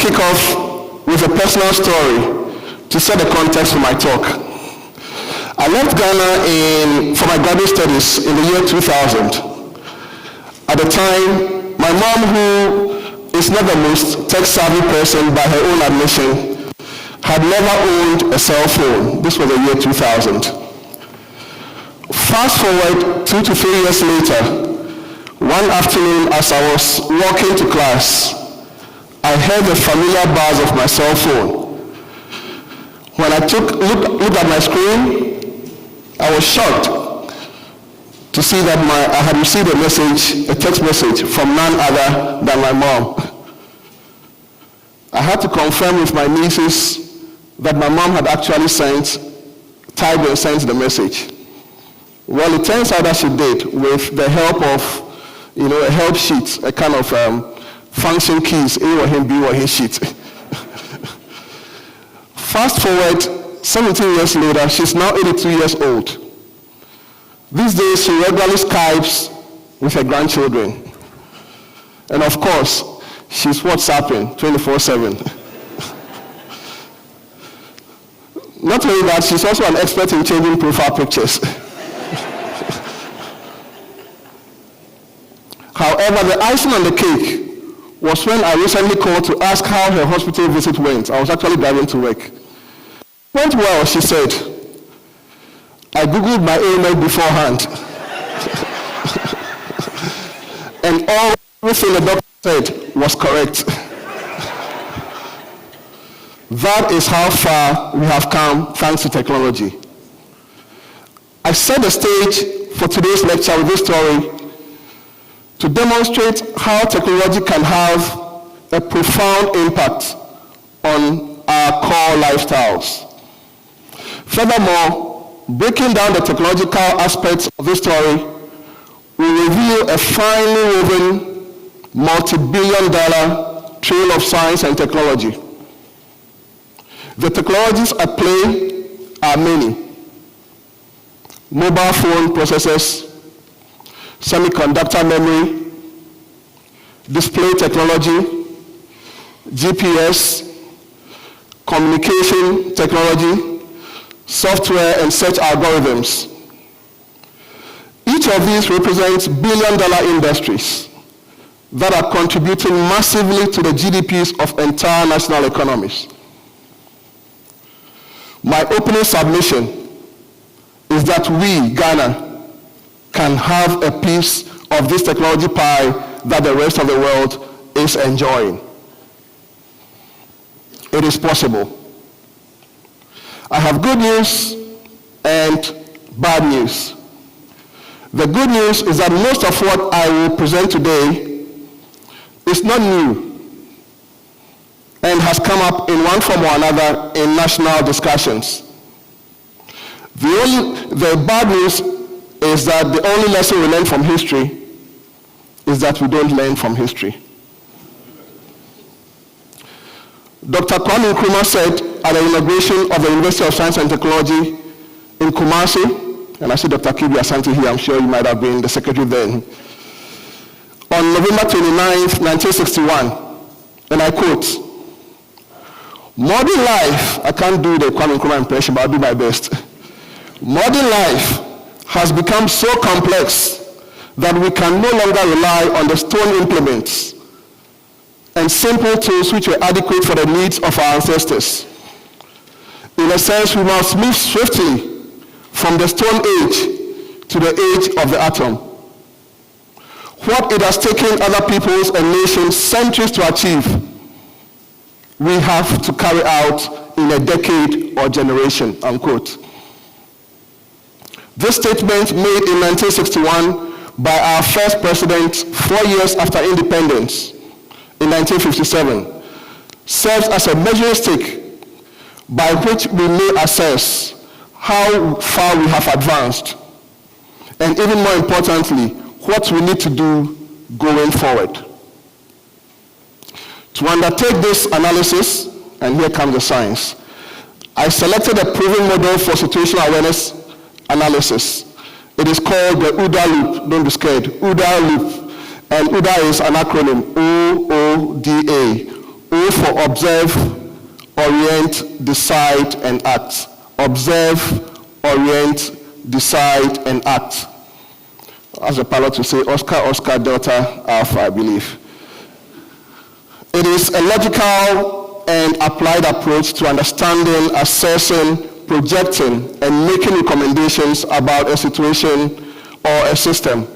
kick off with a personal story to set the context for my talk. I left Ghana for my graduate studies in the year 2000. At the time, my mom, who is not the most tech-savvy person by her own admission, had never owned a cell phone. This was the year 2000. Fast forward 2 to 3 years later, one afternoon as I was walking to class, I heard the familiar buzz of my cell phone. When I looked at my screen, I was shocked to see that I had received a text message from none other than my mom. I had to confirm with my nieces that my mom had actually typed and sent the message. Well, it turns out that she did, with the help of, a help sheet, a kind of function keys, A or him, B or his sheet. Fast forward 17 years later, she's now 82 years old. These days, she regularly Skypes with her grandchildren. And of course, she's WhatsApping 24/7. Not only that, she's also an expert in changing profile pictures. However, the icing on the cake was when I recently called to ask how her hospital visit went. I was actually driving to work. Went well, she said. I Googled my ailment beforehand. And everything the doctor said was correct. That is how far we have come thanks to technology. I set the stage for today's lecture with this story to demonstrate how technology can have a profound impact on our core lifestyles. Furthermore, breaking down the technological aspects of this story will reveal a finely woven, multi-billion-dollar trail of science and technology. The technologies at play are many. Mobile phone processors, semiconductor memory, display technology, GPS, communication technology, software and search algorithms. Each of these represents billion-dollar industries that are contributing massively to the GDPs of entire national economies. My opening submission is that we, Ghana, can have a piece of this technology pie that the rest of the world is enjoying. It is possible. I have good news and bad news. The good news is that most of what I will present today is not new and has come up in one form or another in national discussions. The bad news is that the only lesson we learn from history is that we don't learn from history. Dr. Kwame Nkrumah said at the inauguration of the University of Science and Technology in Kumasi, and I see Dr. Kibi Asante here, I'm sure you might have been the secretary then, on November 29th, 1961, and I quote, "Modern life," I can't do the Kwame Nkrumah impression, but I'll do my best. "Modern life has become so complex that we can no longer rely on the stone implements and simple tools which were adequate for the needs of our ancestors. In a sense, we must move swiftly from the Stone Age to the age of the atom. What it has taken other peoples and nations centuries to achieve, we have to carry out in a decade or generation," unquote. This statement made in 1961 by our first president 4 years after independence in 1957 serves as a measuring stick by which we may assess how far we have advanced, and even more importantly, what we need to do going forward. To undertake this analysis, and here comes the science, I selected a proven model for situational awareness analysis. It is called the OODA loop. Don't be scared. OODA loop. And OODA is an acronym, O-O-D-A. O for observe, orient, decide, and act. Observe, orient, decide, and act. As the pilot would say, Oscar, Delta, Alpha, I believe. It is a logical and applied approach to understanding, assessing, projecting, and making recommendations about a situation or a system.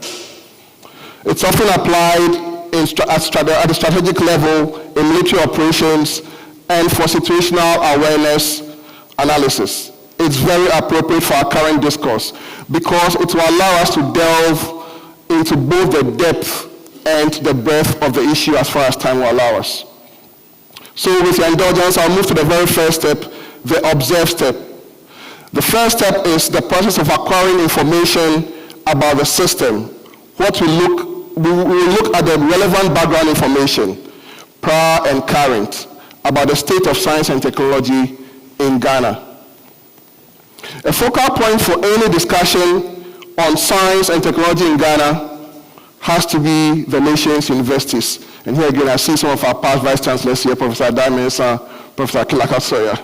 It's often applied at the strategic level in military operations and for situational awareness analysis. It's very appropriate for our current discourse because it will allow us to delve into both the depth and the breadth of the issue as far as time will allow us. So with your indulgence, I'll move to the very first step, the observe step. The first step is the process of acquiring information about the system. We will look at the relevant background information, prior and current, about the state of science and technology in Ghana. A focal point for any discussion on science and technology in Ghana has to be the nation's universities. And here again, I see some of our past vice chancellors here, Professor Daimensa, Professor Kilaka Sawyer.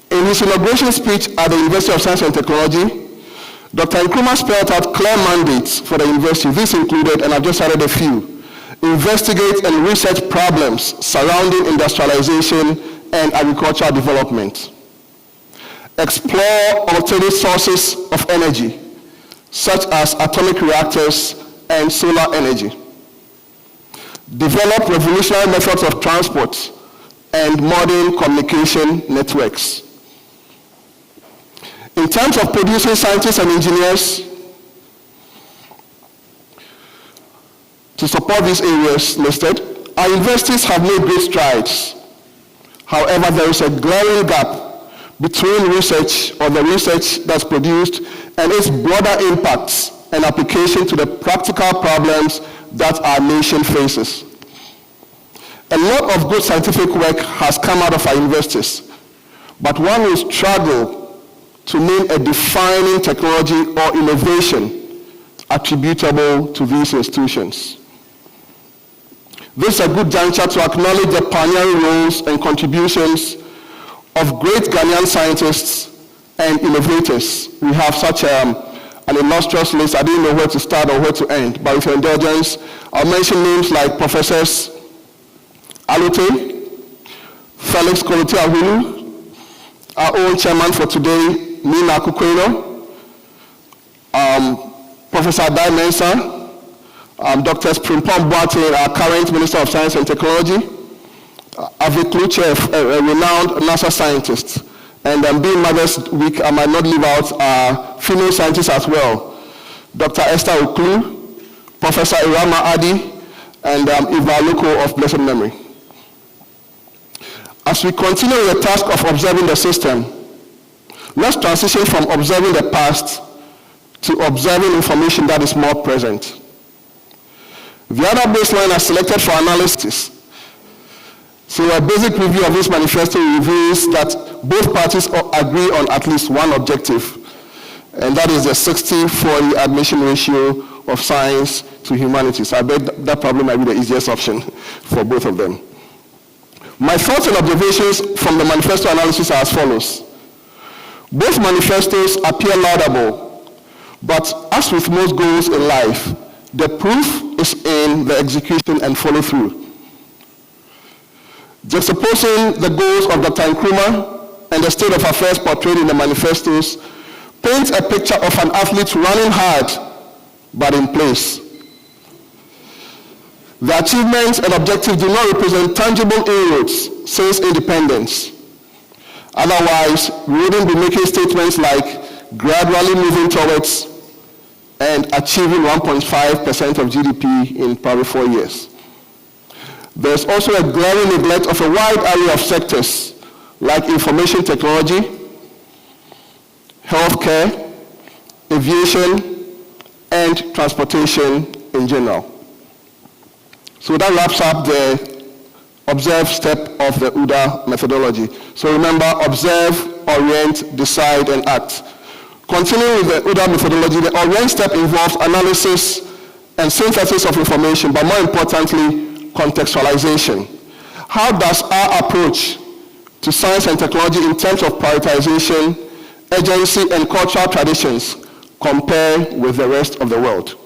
In his inauguration speech at the University of Science and Technology, Dr. Nkrumah spelled out clear mandates for the university. This included, and I've just added a few, investigate and research problems surrounding industrialization and agricultural development. Explore alternative sources of energy, such as atomic reactors and solar energy. Develop revolutionary methods of transport and modern communication networks. In terms of producing scientists and engineers, to support these areas listed, our universities have made great strides. However, there is a glaring gap between research or the research that's produced and its broader impacts and application to the practical problems that our nation faces. A lot of good scientific work has come out of our universities, but one will struggle to name a defining technology or innovation attributable to these institutions. This is a good juncture to acknowledge the pioneering roles and contributions of great Ghanaian scientists and innovators. We have such an illustrious list. I didn't know where to start or where to end, but with your indulgence, I'll mention names like Professors Alute, Felix Koloti-Ahunu, our own chairman for today, Nina Kukweno, Professor Daimensa, Dr. Frimpong Boateng, our current Minister of Science and Technology, Avik Luche, a renowned NASA scientist, and being Mother's Week, I might not leave out female scientists as well, Dr. Esther Oklu, Professor Irama Adi, and Eva Loko of blessed memory. As we continue the task of observing the system, let's transition from observing the past to observing information that is more present. The other baseline I selected for analysis. So a basic review of this manifesto reveals that both parties agree on at least one objective, and that is the 60-40 admission ratio of science to humanities. I bet that probably might be the easiest option for both of them. My thoughts and observations from the manifesto analysis are as follows. Both manifestos appear laudable, but as with most goals in life, the proof is in the execution and follow-through. Juxtaposing the goals of Dr. Nkrumah and the state of affairs portrayed in the manifestos paints a picture of an athlete running hard, but in place. The achievements and objectives do not represent tangible inroads since independence. Otherwise, we wouldn't be making statements like gradually moving towards and achieving 1.5% of GDP in probably 4 years. There's also a glaring neglect of a wide array of sectors like information technology, healthcare, aviation, and transportation in general. So that wraps up the observe step of the UDA methodology. So remember, observe, orient, decide, and act. Continuing with the UDA methodology, the orient step involves analysis and synthesis of information, but more importantly, contextualization. How does our approach to science and technology in terms of prioritization, agency, and cultural traditions compare with the rest of the world?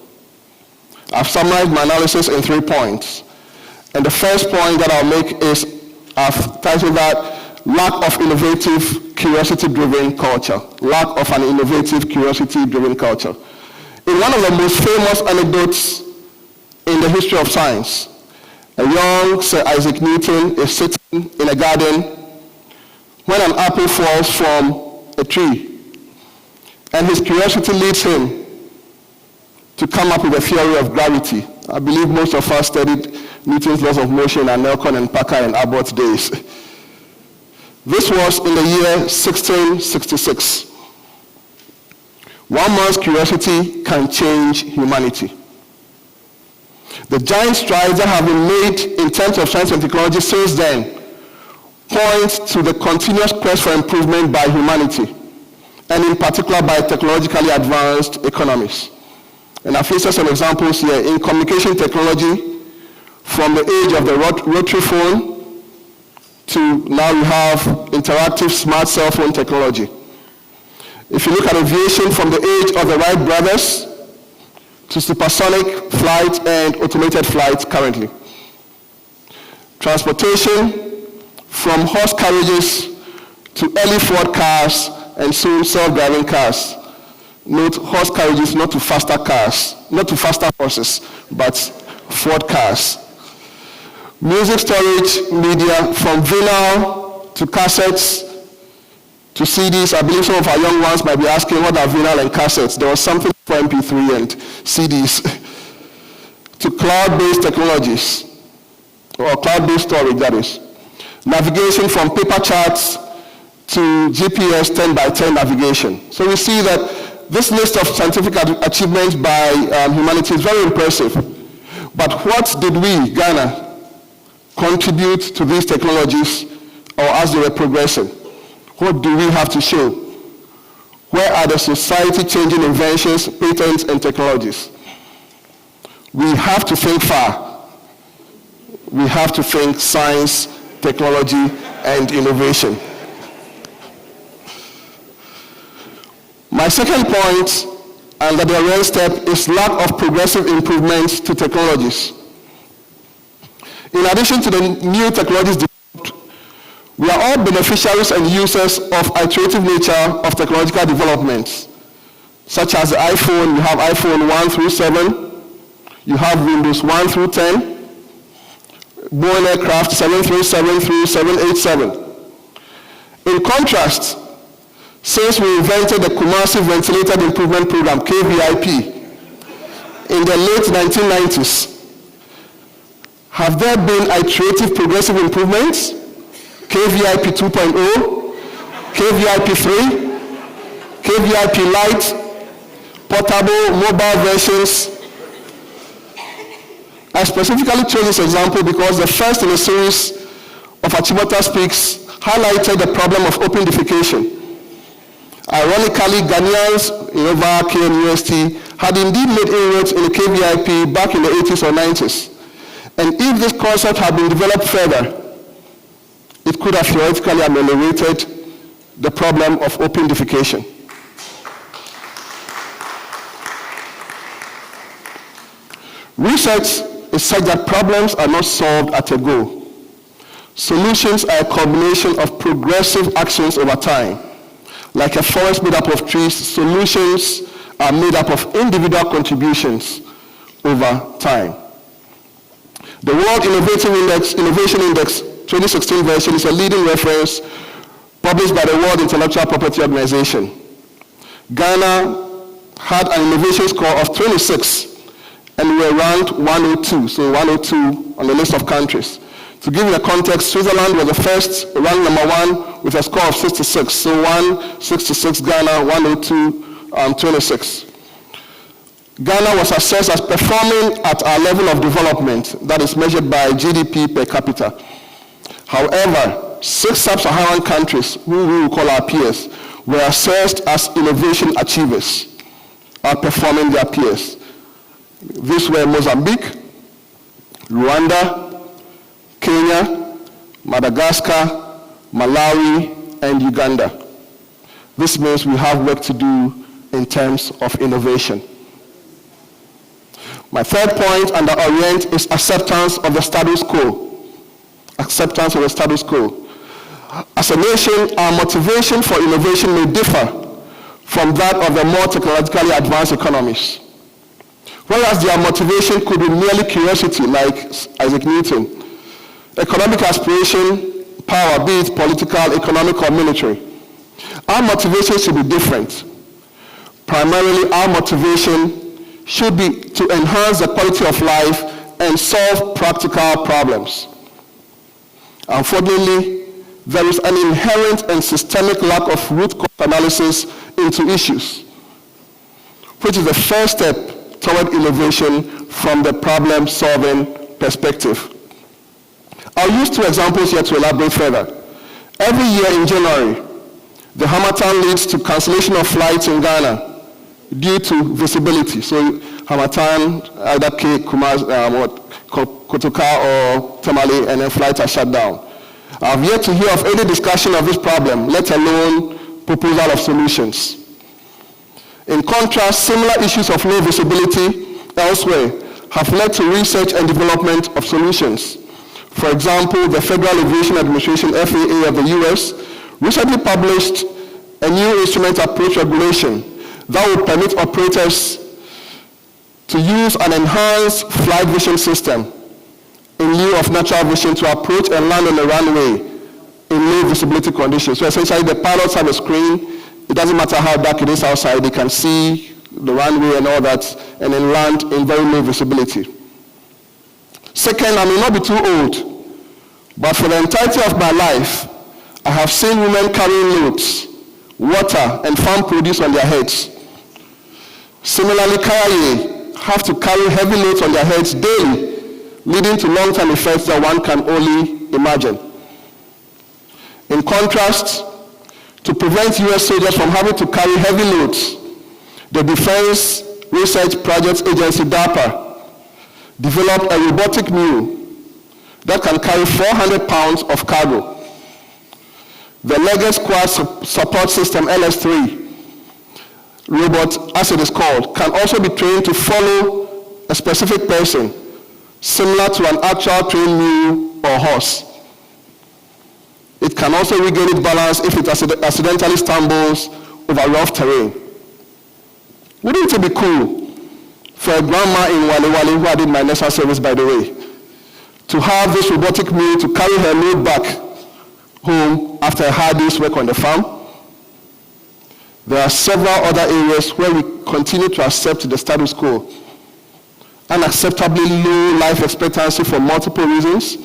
I've summarized my analysis in 3 points. And the first point that I'll make is, I've titled that, lack of innovative, curiosity-driven culture. Lack of an innovative, curiosity-driven culture. In one of the most famous anecdotes in the history of science, a young Sir Isaac Newton is sitting in a garden when an apple falls from a tree, and his curiosity leads him to come up with a theory of gravity. I believe most of us studied Newton's laws of motion and Nelson and Parker and Abbott's days. This was in the year 1666. One man's curiosity can change humanity. The giant strides that have been made in terms of science and technology since then point to the continuous quest for improvement by humanity, and in particular by technologically advanced economies. And I've listed some examples here. In communication technology, from the age of the rotary phone to now we have interactive smart cell phone technology. If you look at aviation, from the age of the Wright brothers to supersonic flight and automated flight currently. Transportation, from horse carriages to early Ford cars and soon self-driving cars. Note, horse carriages, not to faster cars, not to faster horses, but Ford cars. Music storage media, from vinyl to cassettes to CDs. I believe some of our young ones might be asking, what are vinyl and cassettes? There was something for MP3 and CDs. To cloud-based technologies, or cloud-based storage, that is. Navigation, from paper charts to GPS 10x10 navigation. So we see that this list of scientific achievements by humanity is very impressive. But what did we, Ghana, contribute to these technologies, or as they were progressing? What do we have to show? Where are the society-changing inventions, patents, and technologies? We have to think far. We have to think science, technology, and innovation. My second point, and the real step, is lack of progressive improvements to technologies. In addition to the new technologies developed, we are all beneficiaries and users of iterative nature of technological developments, such as the iPhone. You have iPhone 1 through 7. You have Windows 1 through 10. Boeing aircraft 737 through 787. In contrast, since we invented the Kumasi Ventilated Improvement Program, KVIP, in the late 1990s, have there been iterative progressive improvements? KVIP 2.0, KVIP 3, KVIP Lite, portable, mobile versions. I specifically chose this example because the first in a series of Achimota Speaks highlighted the problem of open defecation. Ironically, Ghanaians in over KNUST had indeed made inroads in the KVIP back in the 80s or 90s. And if this concept had been developed further, it could have theoretically ameliorated the problem of open defecation. Research is such that problems are not solved at a go. Solutions are a combination of progressive actions over time. Like a forest made up of trees, solutions are made up of individual contributions over time. The World Innovation Index 2016 version is a leading reference published by the World Intellectual Property Organization. Ghana had an innovation score of 26, and we were ranked 102, so 102 on the list of countries. To give you a context, Switzerland was the first, ranked number 1 with a score of 66. So 166 Ghana, 102, 26. Ghana was assessed as performing at our level of development, that is measured by GDP per capita. However, 6 sub-Saharan countries, who we will call our peers, were assessed as innovation achievers, outperforming their peers. These were Mozambique, Rwanda, Kenya, Madagascar, Malawi, and Uganda. This means we have work to do in terms of innovation. My third point under Orient is acceptance of the status quo. Acceptance of the status quo. As a nation, our motivation for innovation may differ from that of the more technologically advanced economies. Whereas their motivation could be merely curiosity, like Isaac Newton, economic aspiration, power, be it political, economic, or military. Our motivation should be different. Primarily, our motivation should be to enhance the quality of life and solve practical problems. Unfortunately, there is an inherent and systemic lack of root cause analysis into issues, which is the first step toward innovation from the problem-solving perspective. I'll use two examples here to elaborate further. Every year in January, the Harmattan leads to cancellation of flights in Ghana due to visibility. So Harmattan, either Cape, Kotoka or Tamale, and then flights are shut down. I've yet to hear of any discussion of this problem, let alone proposal of solutions. In contrast, similar issues of low visibility elsewhere have led to research and development of solutions. For example, the Federal Aviation Administration, FAA of the US, recently published a new instrument approach regulation that will permit operators to use an enhanced flight vision system in lieu of natural vision to approach and land on the runway in low visibility conditions. So essentially the pilots have a screen. It doesn't matter how dark it is outside, they can see the runway and all that, and then land in very low visibility. Second, I may not be too old, but for the entirety of my life, I have seen women carrying loads, water, and farm produce on their heads. Similarly, Kayaye have to carry heavy loads on their heads daily, leading to long-term effects that one can only imagine. In contrast, to prevent US soldiers from having to carry heavy loads, the Defense Research Projects Agency, DARPA, developed a robotic mule that can carry 400 pounds of cargo. The Legged Squad Support System, LS3, robot, as it is called, can also be trained to follow a specific person, similar to an actual trained mule or horse. It can also regain its balance if it accidentally stumbles over rough terrain. Wouldn't it be cool for a grandma in Wale Wale, who I did my national service, by the way, to have this robotic mule to carry her load back home after a hard day's work on the farm? There are several other areas where we continue to accept the status quo. Unacceptably low life expectancy for multiple reasons,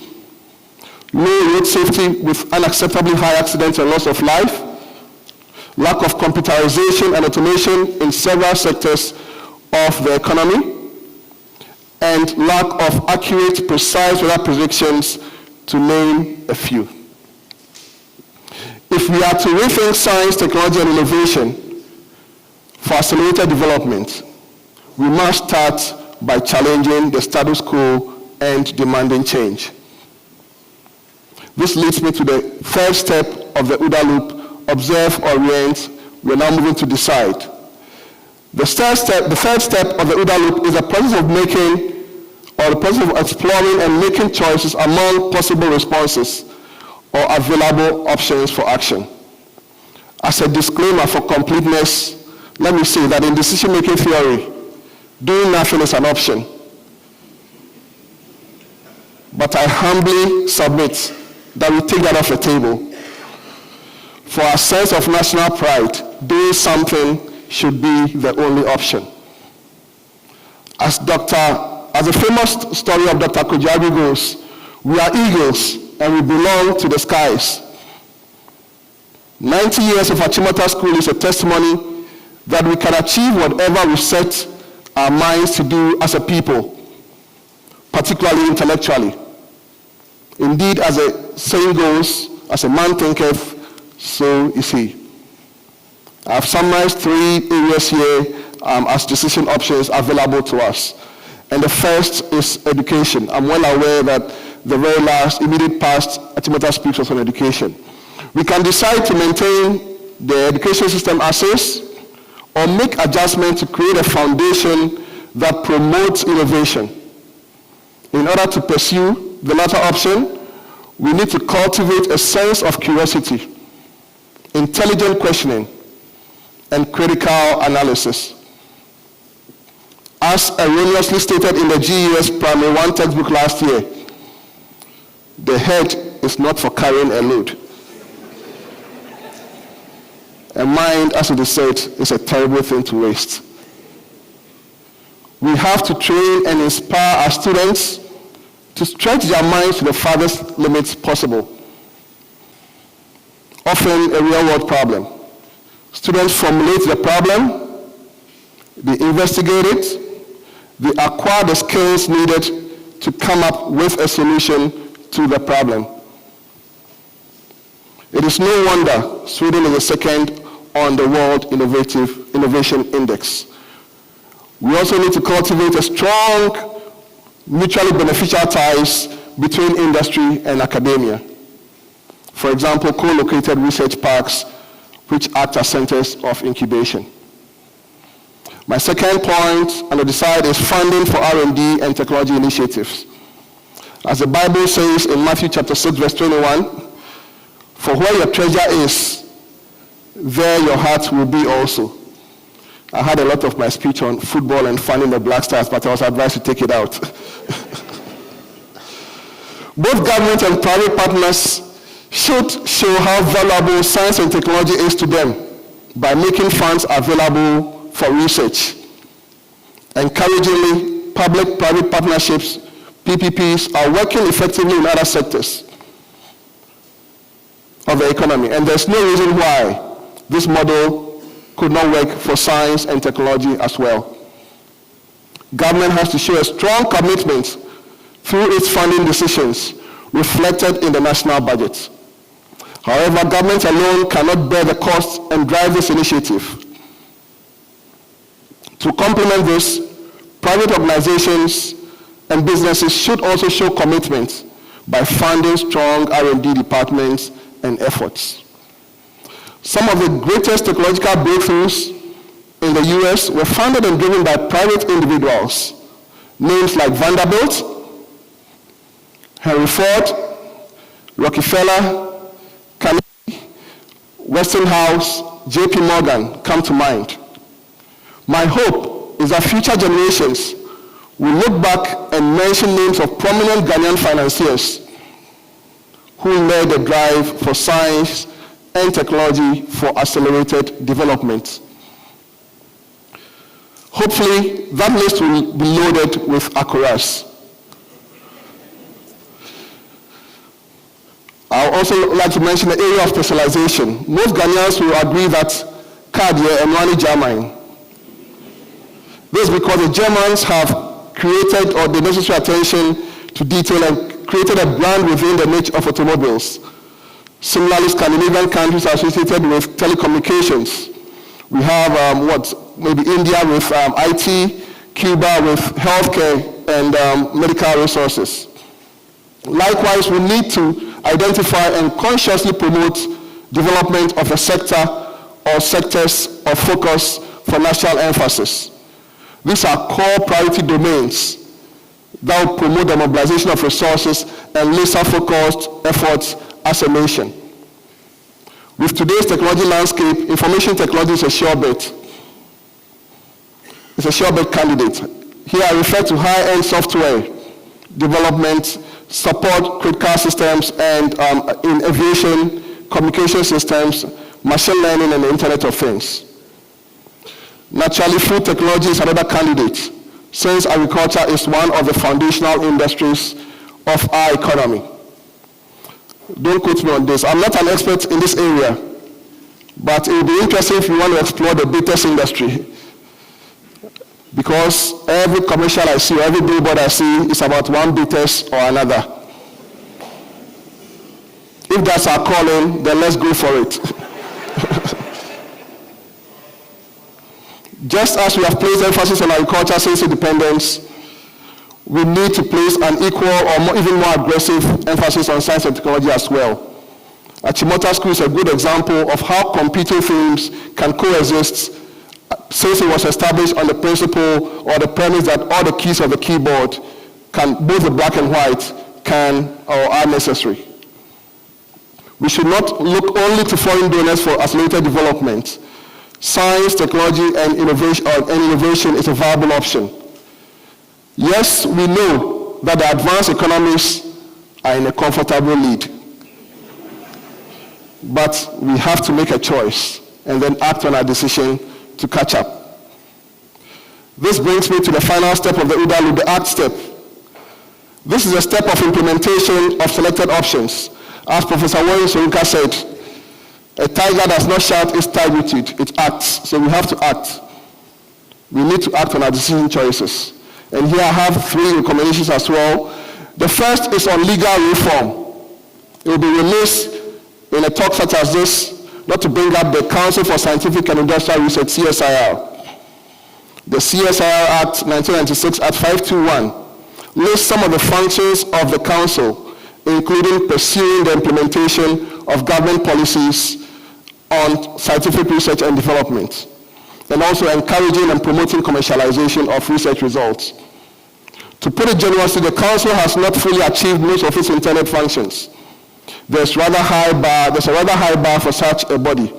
low road safety with unacceptably high accidents and loss of life, lack of computerization and automation in several sectors of the economy, and lack of accurate, precise weather predictions, to name a few. If we are to rethink science, technology, and innovation for accelerated development, we must start by challenging the status quo and demanding change. This leads me to the third step of the OODA loop: observe, orient. We're now moving to decide. The third step of the OODA loop is the process of making, or the process of exploring and making choices among possible responses or available options for action. As a disclaimer for completeness, let me say that in decision-making theory, doing nothing is an option. But I humbly submit that we take that off the table. For our sense of national pride, doing something should be the only option. As the famous story of Dr. Kojabi goes, we are eagles and we belong to the skies. 90 years of Achimota School is a testimony that we can achieve whatever we set our minds to do as a people, particularly intellectually. Indeed, as the saying goes, as a man thinketh, so is he. I've summarized 3 areas here as decision options available to us. And the first is education. I'm well aware that the very last, immediate past, Achimota Speaks was on education. We can decide to maintain the education system as is, or make adjustments to create a foundation that promotes innovation. In order to pursue the latter option, we need to cultivate a sense of curiosity, intelligent questioning, and critical analysis. As erroneously stated in the GES Primary 1 textbook last year, the head is not for carrying a load. A mind, as it is said, is a terrible thing to waste. We have to train and inspire our students to stretch their minds to the farthest limits possible. Often a real-world problem. Students formulate the problem, they investigate it, they acquire the skills needed to come up with a solution to the problem. It is no wonder Sweden is the second on the World Innovation Index. We also need to cultivate a strong, mutually beneficial ties between industry and academia. For example, co-located research parks, which act as centers of incubation. My second point on the side is funding for R&D and technology initiatives. As the Bible says in Matthew chapter 6, verse 21, for where your treasure is, there your heart will be also. I had a lot of my speech on football and funding the Black Stars, but I was advised to take it out. Both government and private partners should show how valuable science and technology is to them by making funds available for research. Encouragingly, public-private partnerships, PPPs, are working effectively in other sectors of the economy, and there's no reason why this model could not work for science and technology as well. Government has to show a strong commitment through its funding decisions reflected in the national budget. However, government alone cannot bear the costs and drive this initiative. To complement this, private organizations and businesses should also show commitment by funding strong R&D departments and efforts. Some of the greatest technological breakthroughs in the US were funded and driven by private individuals. Names like Vanderbilt, Henry Ford, Rockefeller, Carnegie, Westinghouse, JP Morgan come to mind. My hope is that future generations will look back and mention names of prominent Ghanaian financiers who led the drive for science and technology for accelerated development. Hopefully, that list will be loaded with accolades. I would also like to mention the area of specialization. Most Ghanaians will agree that Cardiac and Rani German. This is because the Germans have created the necessary attention to detail and created a brand within the niche of automobiles. Similarly, Scandinavian countries are associated with telecommunications. We have maybe India with IT, Cuba with healthcare and medical resources. Likewise, we need to identify and consciously promote development of a sector or sectors of focus for national emphasis. These are core priority domains that will promote the mobilization of resources and laser-focused efforts as a nation. With today's technology landscape, information technology is a sure bet. It's a sure bet candidate. Here I refer to high-end software development, support critical systems, and in aviation, communication systems, machine learning, and the Internet of Things. Naturally, food technology is another candidate, since agriculture is one of the foundational industries of our economy. Don't quote me on this. I'm not an expert in this area, but it will be interesting if you want to explore the bitters industry, because every commercial I see, every billboard I see is about one bitters or another. If that's our calling, then let's go for it. Just as we have placed emphasis on agriculture since independence, we need to place an equal or even more aggressive emphasis on science and technology as well. Achimota Speaks is a good example of how competing themes can coexist since it was established on the principle or the premise that all the keys of the keyboard, both the black and white, can or are necessary. We should not look only to foreign donors for accelerated development. Science, technology, and innovation is a viable option. Yes, we know that the advanced economies are in a comfortable lead. But we have to make a choice and then act on our decision to catch up. This brings me to the final step of the UDA loop, the act step. This is a step of implementation of selected options. As Professor Warren Soyinka said, a tiger does not shout its tigritude, it acts. So we have to act. We need to act on our decision choices. And here I have 3 recommendations as well. The first is on legal reform. It will be released in a talk such as this, not to bring up the Council for Scientific and Industrial Research, CSIR. The CSIR Act 1996 at 521 lists some of the functions of the Council, including pursuing the implementation of government policies on scientific research and development, and also encouraging and promoting commercialization of research results. To put it generously, the Council has not fully achieved most of its intended functions. There's a rather high bar for such a body.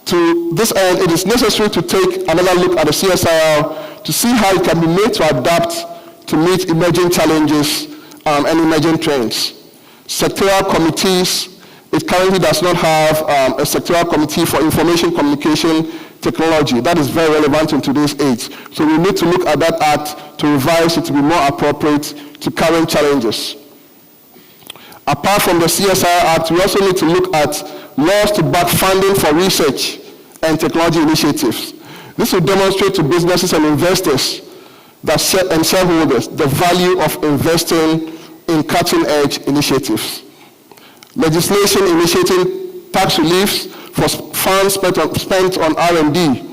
To this end, it is necessary to take another look at the CSIR to see how it can be made to adapt to meet emerging challenges and emerging trends. Sectoral committees, it currently does not have a sectoral committee for information communication technology. That is very relevant in today's age. So we need to look at that act to revise it to be more appropriate to current challenges. Apart from the CSIR Act, we also need to look at laws to back funding for research and technology initiatives. This will demonstrate to businesses and investors and shareholders the value of investing in cutting-edge initiatives. Legislation initiating tax reliefs for funds spent on R&D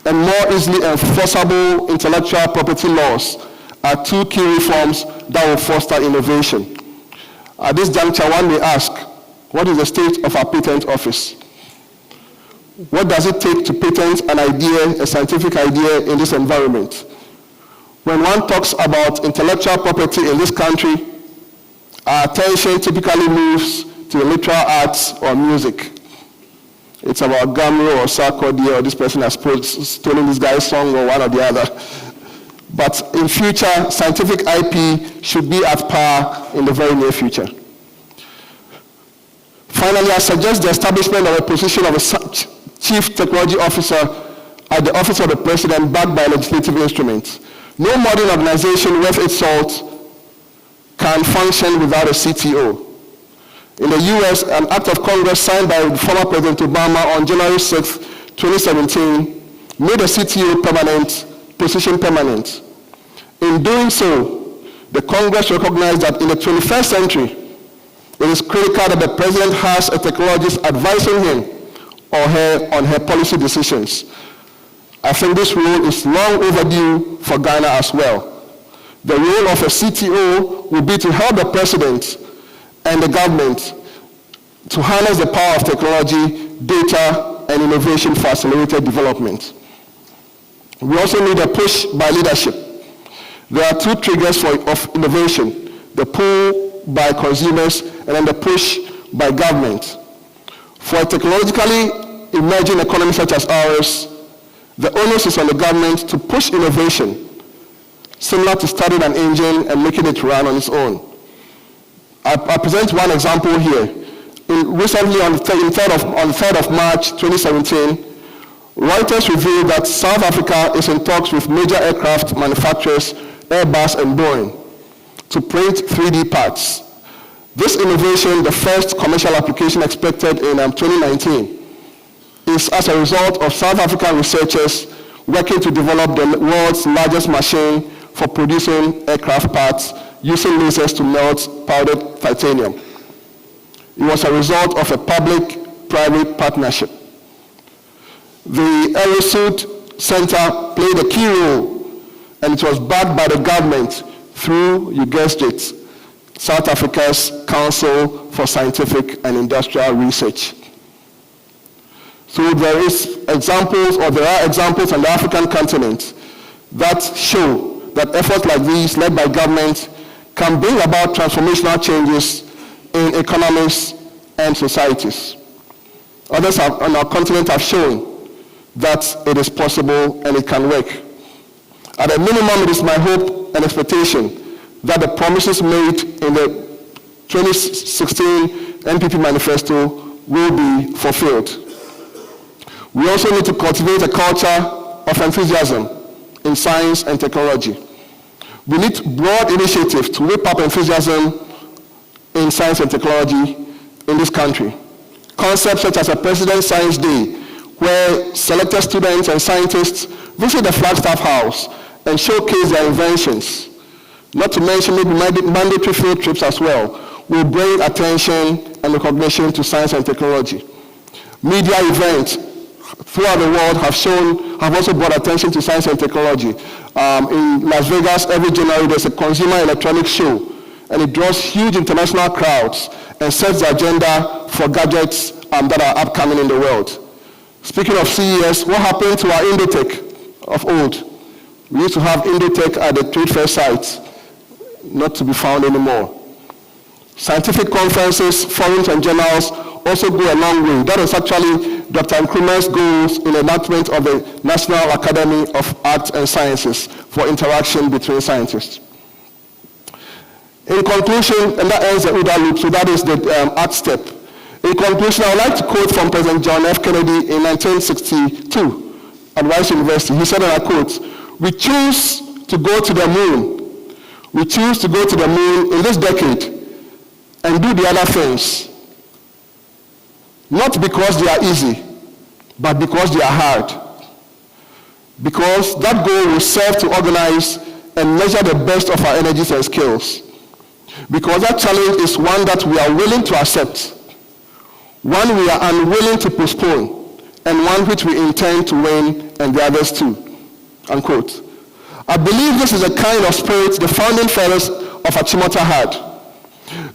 and more easily enforceable intellectual property laws are 2 key reforms that will foster innovation. At this juncture, one may ask, what is the state of our patent office? What does it take to patent an idea, a scientific idea in this environment? When one talks about intellectual property in this country, our attention typically moves to the literal arts or music. It's about Gamro or Sarkodie or this person has stolen this guy's song or one or the other. But in future, scientific IP should be at par in the very near future. Finally, I suggest the establishment of a position of a Chief Technology Officer at the Office of the President backed by legislative instruments. No modern organization worth its salt can function without a CTO. In the US, an act of Congress signed by former President Obama on January 6, 2017, made the CTO position permanent. In doing so, the Congress recognized that in the 21st century, it is critical that the President has a technologist advising him or her on her policy decisions. I think this role is long overdue for Ghana as well. The role of a CTO will be to help the President and the government to harness the power of technology, data, and innovation for accelerated development. We also need a push by leadership. There are 2 triggers of innovation, the pull by consumers and then the push by government. For a technologically emerging economy such as ours, the onus is on the government to push innovation, similar to starting an engine and making it run on its own. I present one example here. Recently, on the 3rd of March 2017, Reuters revealed that South Africa is in talks with major aircraft manufacturers, Airbus and Boeing, to print 3D parts. This innovation, the first commercial application expected in 2019, is as a result of South African researchers working to develop the world's largest machine for producing aircraft parts using lasers to melt powdered titanium. It was a result of a public-private partnership. The Aerosuit Center played a key role, and it was backed by the government through, you guessed it, South Africa's Council for Scientific and Industrial Research. So there are examples on the African continent that show that efforts like these, led by government, can bring about transformational changes in economies and societies. Others on our continent have shown that it is possible and it can work. At a minimum, it is my hope and expectation that the promises made in the 2016 NPP manifesto will be fulfilled. We also need to cultivate a culture of enthusiasm in science and technology. We need broad initiatives to whip up enthusiasm in science and technology in this country. Concepts such as a President's Science Day, where selected students and scientists visit the Flagstaff House and showcase their inventions, not to mention maybe mandatory field trips as well, will bring attention and recognition to science and technology. Media events throughout the world have also brought attention to science and technology. In Las Vegas, every January there's a consumer electronics show, and it draws huge international crowds and sets the agenda for gadgets that are upcoming in the world. Speaking of CES, what happened to our Indotech of old? We used to have Indotech at the trade fair sites, not to be found anymore. Scientific conferences, forums, and journals also go a long way. That is actually Dr. Nkrumah's goals in the enactment of the National Academy of Arts and Sciences for interaction between scientists. In conclusion, and that ends the OODA loop, so that is the art step. In conclusion, I would like to quote from President John F. Kennedy in 1962 at Rice University. He said, and I quote, "We choose to go to the moon. We choose to go to the moon in this decade and do the other things, not because they are easy, but because they are hard. Because that goal will serve to organize and measure the best of our energies and skills. Because that challenge is one that we are willing to accept, one we are unwilling to postpone, and one which we intend to win, and the others too." Unquote. I believe this is the kind of spirit the founding fathers of Achimota had.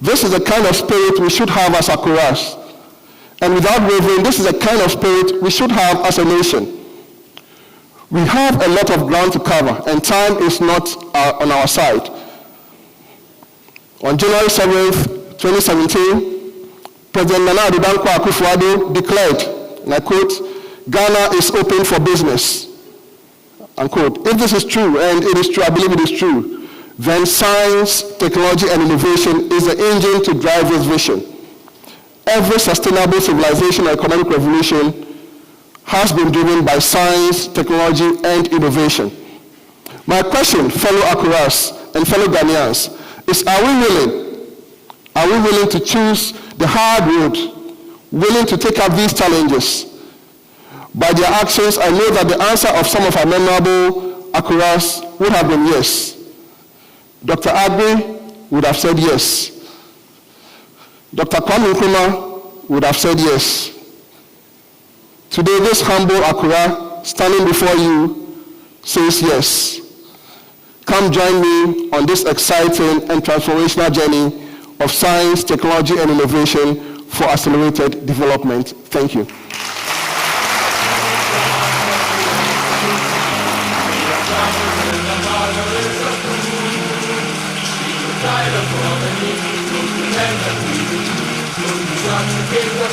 This is the kind of spirit we should have as Akuras. And without wavering, this is the kind of spirit we should have as a nation. We have a lot of ground to cover, and time is not on our side. On January 7th, 2017, President Nana Addo Dankwa Akufo-Addo declared, and I quote, "Ghana is open for business." Unquote. If this is true, and it is true, I believe it is true, then science, technology, and innovation is the engine to drive this vision. Every sustainable civilization and economic revolution has been driven by science, technology, and innovation. My question, fellow Akuras and fellow Ghanaians, is are we willing to choose the hard road, willing to take up these challenges? By their actions, I know that the answer of some of our memorable Akuras would have been yes. Dr. Agbe would have said yes. Dr. Kwame Nkrumah would have said yes. Today, this humble Akura standing before you says yes. Come join me on this exciting and transformational journey of science, technology, and innovation for accelerated development. Thank you. Keep the